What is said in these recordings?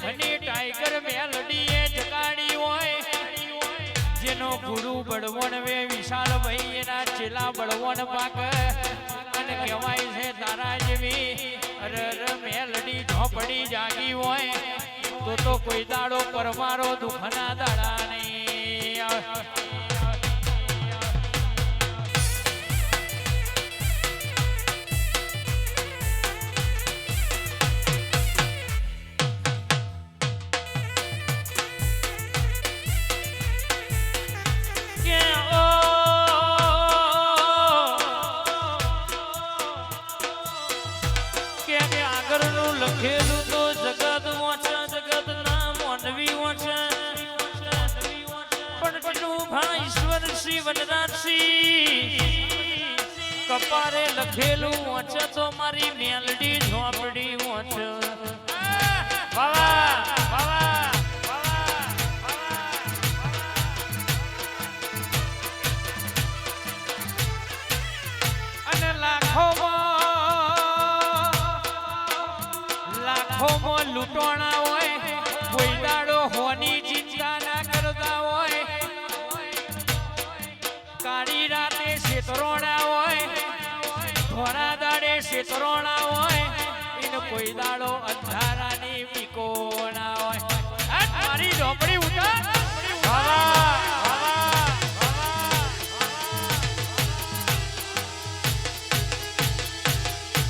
લેખની tiger મેલડીએ જગાડી હોય જેનો ગુરુ બળવણ વે વિશાલ ભાઈ એના ચેલા બળવણ પાક અને કહેવાય છે તારા જેવી અરર મેલડી ઝોપડી જાગી હોય તો કોઈ દાડો પરમારો દુખના દાડા નહીં લખેલું તો જગત વાંચા જગત ના મોનવી વાંચા પણ ભાઈ ઈશ્વર શ્રી વનરાજસિંહ કપારે લખેલું વાંચે તો મારી મેલડી ઝોપડી વાંચે અને લાખોમાં લૂંટોણા હોય કોઈ દાડો હોની ચિંતા ના કરતા હોય કાળી રાતે શેતરોણા હોય ધોળા દાડે શેતરોણા હોય એને કોઈ દાડો અંધારાની બીકો ના હોય મારી ઝોપડી ઉઠા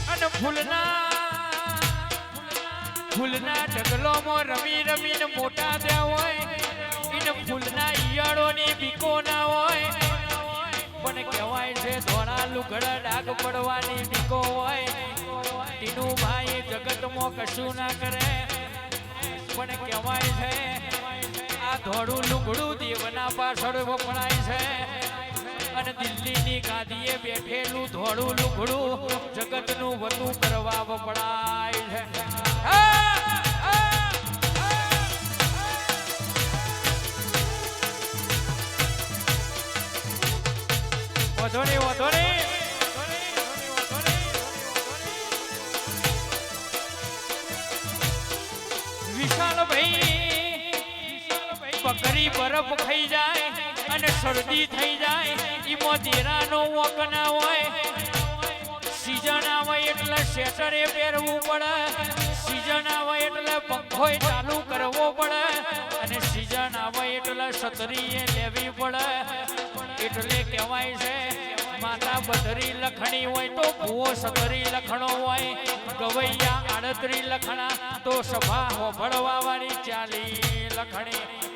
અને ફૂલના ઢગલોમાં રમી રમીને મોટા થયા હોય એને ફૂલના ઈયળોની બીકો ના હોય પણ કહેવાય છે ધોળા લુગડા ડાઘ પડવાની બીકો હોય ટીનું ભાઈ જગતમાં કશું ના કરે પણ કહેવાય છે આ ધોળું લુગડું દેવના પાછળ વપરાય છે અને દિલ્હીની ગાદીએ બેઠેલું ધોળું લુગડું જગતનું વધુ કરવા વપરાય છે વિશાલ ભાઈ બકરી બરફ ખાઈ જાય અને શરદી થઈ જાય એમાં દેરાનો વોક ના હોય સીઝન આવે એટલે શેટરે પહેરવું પડે સીઝન આવે એટલે પંખોય ચાલુ કરવો પડે અને સીઝન આવે એટલે છતરીએ લેવી પડે એટલે કહેવાય છે માતા બદરી લખણી હોય તો ભૂવો સતરી લખણો હોય ગવૈયા આડત્રી લખણા તો સભા હોભળવા વાળી ચાલી લખણી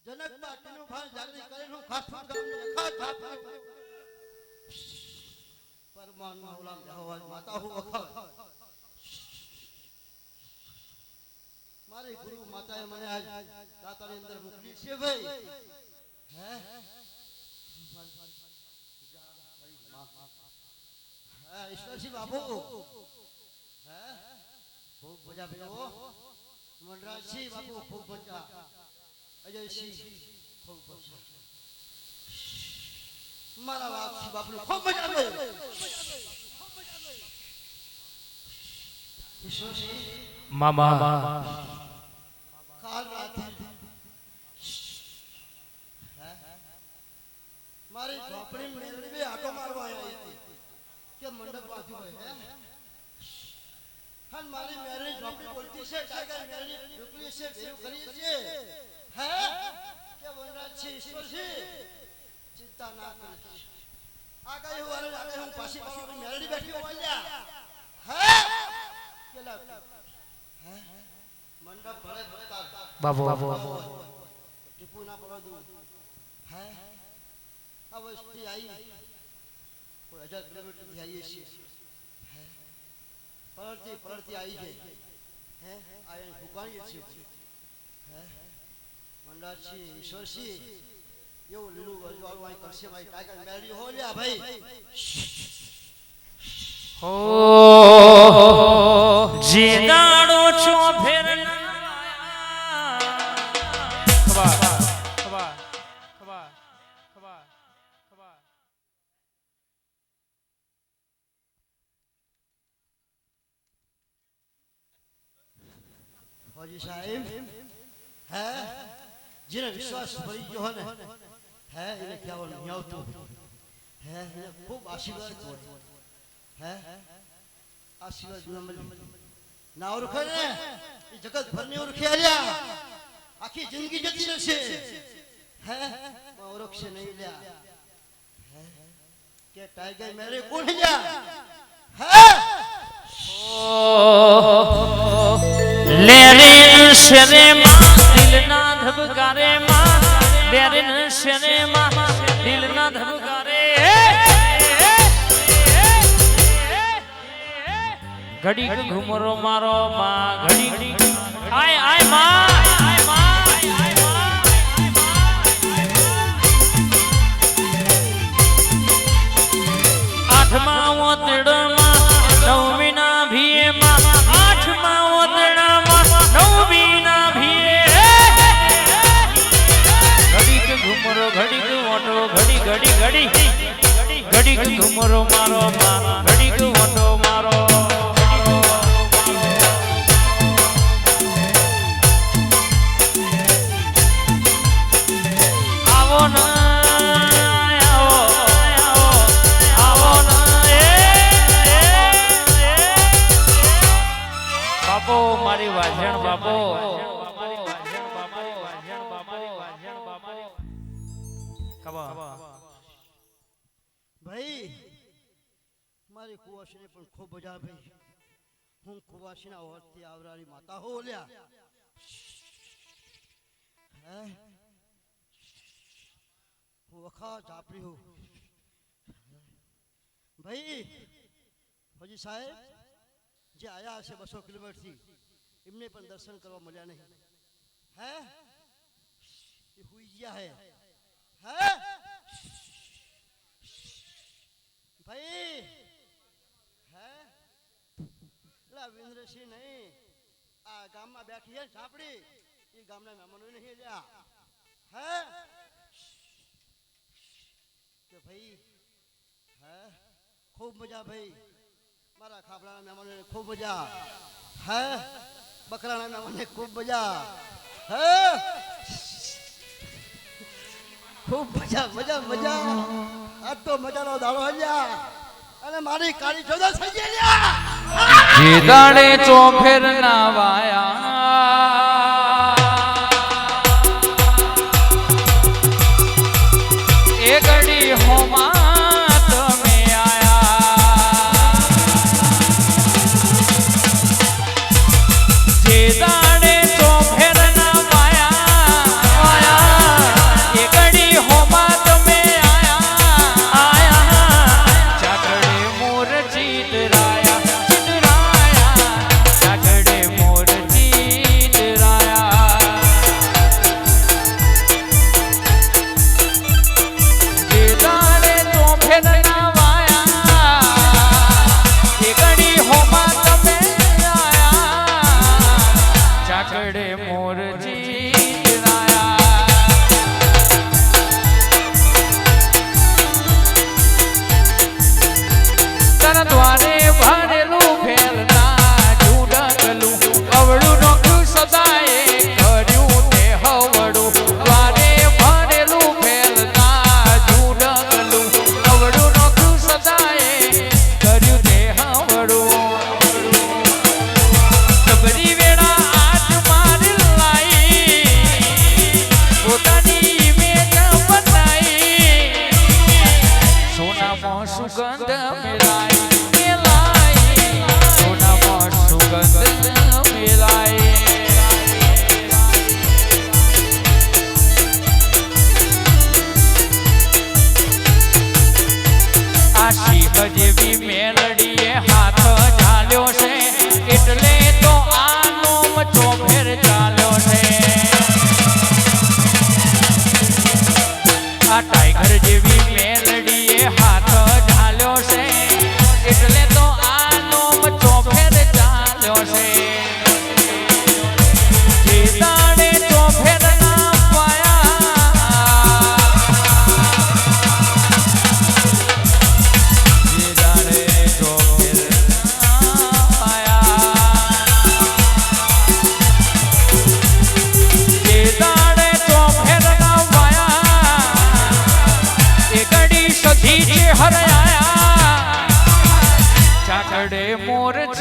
જનક બાટીનો ભાર જાગરી કરેલું ખાસું ગામને ખાત પરમાન માવલામ જહવાજ માતા હું વખત મારી ગુરુ માતાએ મને આજ દાતાની અંદર મોકલી છે ભાઈ હે ઈશ્વરસિંહ બાબુ હે ખૂબ મજા ભેગો વનરાજસિંહ બાબુ ખૂબ મજા અજયસિંહ ખૂબ મજા મારા બાપસિંહ બાપુ ખૂબ મજા આવે ઈશ્વરસિંહ મામા કાલ રાતે મારી ઝોપડી મેળવી બે આટો મારવા આવી હતી કે મંડપ બાજુ હે હન મારી મેરી ઝોપડી બોલતી છે ટાઈગર મેરી ઢોકલી છે ભેરું કરી છે હે કે વનરાજસિંહ ઈશ્વરસિંહ ચિંતા ના કરી આ ગઈ હું પાછી પાછી મેરડી બેઠી હોય હે કેલા હે મંડપ ભલે ભરતા બાબુ ટીપુ ના પડો દઉં હે આ વસ્તી આવી કોઈ 1000 કિલોમીટર થી આવીએ છીએ હે પલળતી આવી ગઈ હે આ ભૂકાઈએ છીએ હે વનરાજસિંહ ઈશ્વરસિંહ એવું લીલું વજવાળું અહીં કરશે ભાઈ ટાઈગર મેળી હો લ્યા ભાઈ ઓ જે દાડો છો ફેર ખબા ખબા ખબા ખબા ખબા ફોજી સાહેબ હે જેને વિશ્વાસ પડી ગયો ને હે એને કહેવાનું નહીં આવતું હે એને ખૂબ આશીર્વાદ હોય હે આશીર્વાદ ના ઓળખે ને એ જગત ભરની ઓળખે આલ્યા આખી જિંદગી જતી રહેશે હે ઓળખશે નહીં લ્યા હે કે ટાઈગર મેરે કોણ લ્યા હે લેરીન શરે માં દિલ ના ધબકારે માં લેરીન શરે માં દિલ ના ધબકારે ઘડી ઘુમરો મારો માં ઘડી આય આય માં આય માં આઠમા ઓતડમાં નવમી ના ભીએ માં આઠમા ઓતડામાં નવમી ના ભીએ ઘડીક ઘુમરો ઘડીક ઓટો ઘડી ઘડી ઘડી ઘડીક ઘુમરો મારો માં ઘડીક ઓટો મારો આવો ના આવો બાપો મારી વાજણ બાપો ભાઈ મારી કુવાસીને પણ ખૂબ મજા ભાઈ હું કુવાસીના ઓરથી આવરારી માતા હો લ્યા હે હું વખા ઝાપડી હું ભાઈ ફોજી સાહેબ જે આયા હશે 200 કિલોમીટરથી એમને પણ દર્શન કરવા મળ્યા નહીં હે એ હુઈ ગયા હે હે ભાઈ હે લા વિન્દ્રસિંહ નહીં આ ગામમાં બેઠી છે ઝાપડી એ ગામના મહેમાનો નહીં લ્યા હે કે ભાઈ હે ખૂબ મજા ભાઈ મારા ખાબડાના મહેમાનોને ખૂબ મજા હે બકરાના મહેમાનોને ખૂબ મજા હે ખૂબ મજા મજા મજા આજ તો મજાનો દાડો હલ્યા અને મારી કાળી ચોદા થઈ ગયા જે દાડે ચોફેર ના વાયા એ ઘડી હોમાં તમે આયા જે દાડે ચોફેર ના વાયા એ ઘડી હોમાં તમે આયા ચાકડે મોર ચીતરાયા ચીતરાયા ચાકડે મોર ચીતરાયા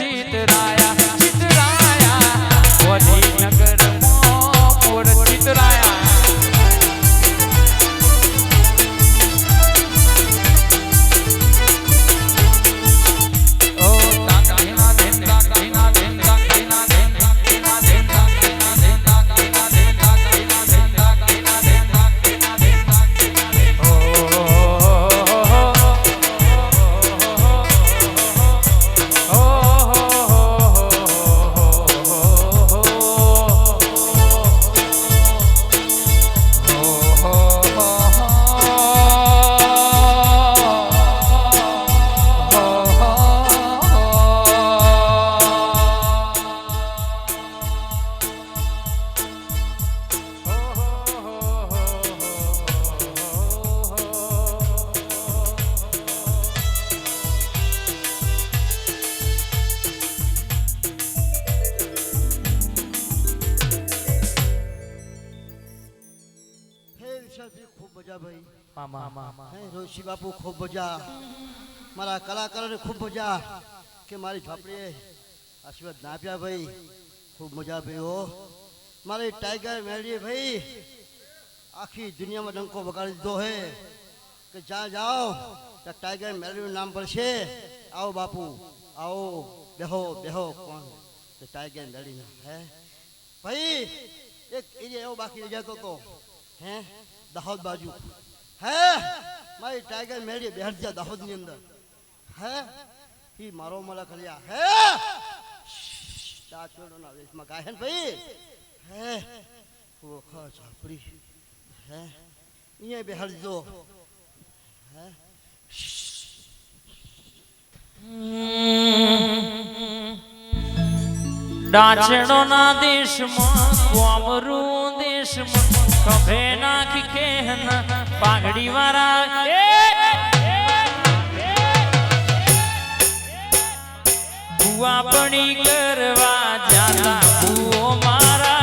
ચિતરાયા ચિતરાયા ગાંધીનગરમાં મોર ચિતરાયા ખૂબ મજા ભાઈ મામા હે રોશી બાપુ ખૂબ મજા મારા કલાકારોને ખૂબ મજા કે મારી ઝાપડીએ આશીર્વાદ ના આપ્યા ભાઈ ખૂબ મજા ભાઈ હો મારી ટાઈગર મેળવીએ ભાઈ આખી દુનિયામાં ડંકો વગાડી દીધો હે કે જ્યાં જાઓ ત્યાં ટાઈગર મેળવીનું નામ પડશે આવો બાપુ આવો બેહો બેહો કોણ તો ટાઈગર મેળવીના હે ભાઈ એક એરિયા એવો બાકી રહી જતો હતો હે દાહોદ બાજુ હે મારી ટાઈગર મેળી બેહટ જા દાહોદ ની અંદર હે ઈ મારો મલા ખલિયા હે ચાચોડો ના વેશમાં ગાય ને ભાઈ હે ઓખા ઝાપડી હે અહીંયા બેહટ જો હે ડાચણો ના દેશમાં કોમરું દેશમાં કભે નાખી કેહન પાઘડી વાળા ભુવા પડી કરવા જાતા ભુઓ મારા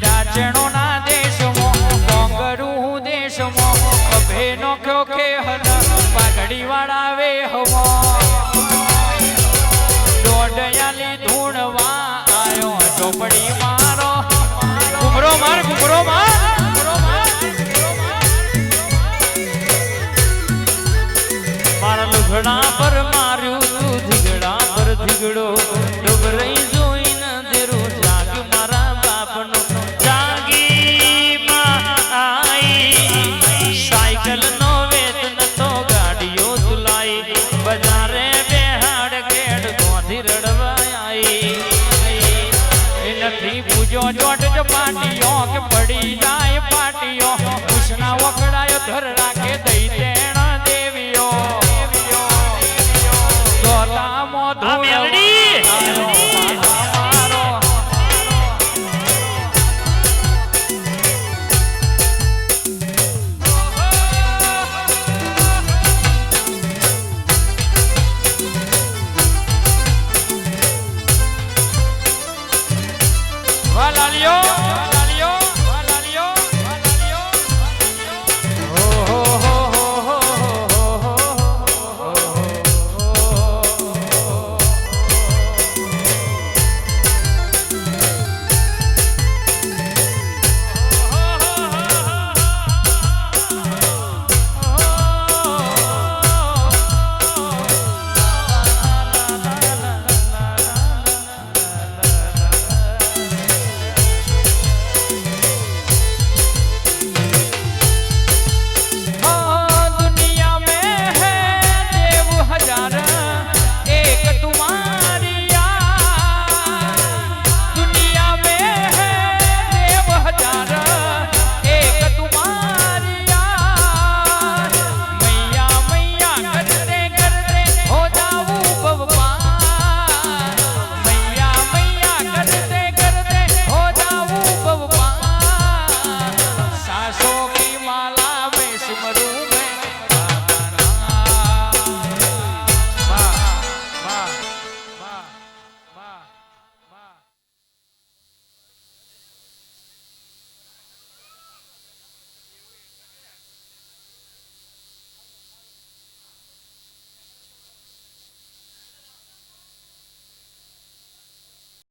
ડાચણો ના દેશમાં કોંગરું દેશમાં કભે નો ક્યો કેહન પાઘડી વાળા વે હવા દોડયાલી ધૂણવા આયો ચોપડી મારો ઘુમરો માર મારા લુગડા પર માર્યું તું ધીગડા પર ધીગડો ડુબરઈ જોઈને દેરું જાગ મારા બાપનો જાગી માં આઈ સાયકલ નો વેત નતો ગાડીઓ તુલાઈ બજારે બેહાડ કેડ ગોધી રડવા આઈ એ નથી પૂજો જોટ પાટીઓ કે પડી જાય પાટીઓ ઉષ્ણા વકડાયો ધર રાખે